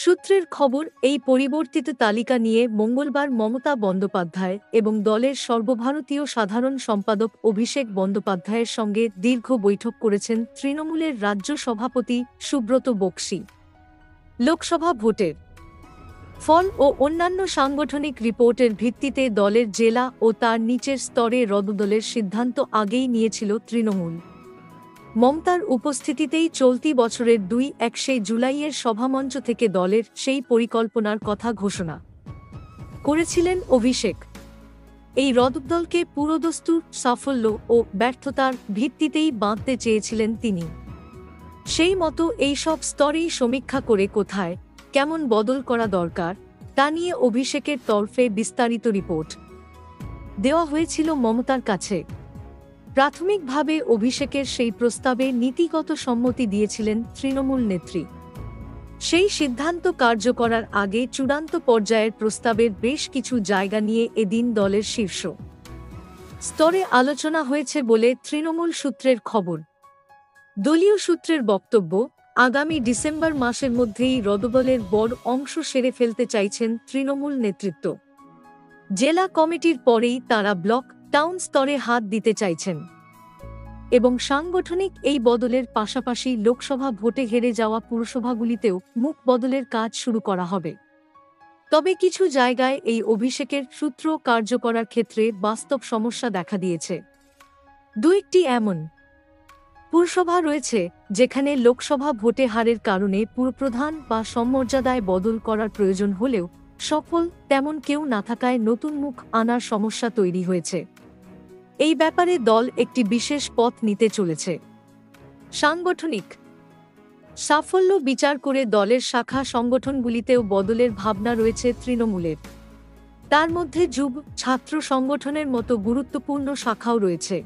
সূত্রের খবর, এই পরিবর্তিত তালিকা নিয়ে মঙ্গলবার মমতা বন্দ্যোপাধ্যায় এবং দলের সর্বভারতীয় সাধারণ সম্পাদক অভিষেক বন্দ্যোপাধ্যায়ের সঙ্গে দীর্ঘ বৈঠক করেছেন তৃণমূলের রাজ্য সভাপতি সুব্রত বক্সী। লোকসভা ভোটের ফল ও অন্যান্য সাংগঠনিক রিপোর্টের ভিত্তিতে দলের জেলা ও তার নিচের স্তরে রদবদলের সিদ্ধান্ত আগেই নিয়েছিল তৃণমূল। মমতার উপস্থিতিতেই চলতি বছরের ২-১ জুলাইয়ের সভামঞ্চ থেকে দলের সেই পরিকল্পনার কথা ঘোষণা করেছিলেন অভিষেক। এই রদবদলকে পুরোদস্তুর সাফল্য ও ব্যর্থতার ভিত্তিতেই বাঁধতে চেয়েছিলেন তিনি। সেই মতো এই সব স্তরেই সমীক্ষা করে কোথায় কেমন বদল করা দরকার তা নিয়ে অভিষেকের তরফে বিস্তারিত রিপোর্ট দেওয়া হয়েছিল মমতার কাছে। প্রাথমিকভাবে অভিষেকের সেই প্রস্তাবে নীতিগত সম্মতি দিয়েছিলেন তৃণমূল নেত্রী। সেই সিদ্ধান্ত কার্য করার আগে চূড়ান্ত পর্যায়ের প্রস্তাবের বেশ কিছু জায়গা নিয়ে এদিন দলের শীর্ষ স্তরে আলোচনা হয়েছে বলে তৃণমূল সূত্রের খবর। দলীয় সূত্রের বক্তব্য, আগামী ডিসেম্বর মাসের মধ্যেই রদবদলের বড় অংশ সেরে ফেলতে চাইছেন তৃণমূল নেতৃত্ব। জেলা কমিটির পরেই তাঁরা ব্লক, টাউন স্তরে হাত দিতে চাইছেন এবং সাংগঠনিক এই বদলের পাশাপাশি লোকসভা ভোটে হেরে যাওয়া পুরসভাগুলিতেও মুখ বদলের কাজ শুরু করা হবে। তবে কিছু জায়গায় এই অভিষেকের সূত্র কার্য করার ক্ষেত্রে বাস্তব সমস্যা দেখা দিয়েছে। দুইটি এমন পুরসভা রয়েছে যেখানে লোকসভা ভোটে হারের কারণে পুরপ্রধান বা সমমর্যাদায় বদল করার প্রয়োজন হলেও সফল তেমন কেউ না থাকায় নতুন মুখ আনার সমস্যা তৈরি হয়েছে। এই ব্যাপারে দল একটি বিশেষ পথ নিতে চলেছে। সাংগঠনিক সাফল্য বিচার করে দলের শাখা সংগঠনগুলিতেও বদলের ভাবনা রয়েছে তৃণমূলের। তার মধ্যে যুব ছাত্র সংগঠনের মতো গুরুত্বপূর্ণ শাখাও রয়েছে।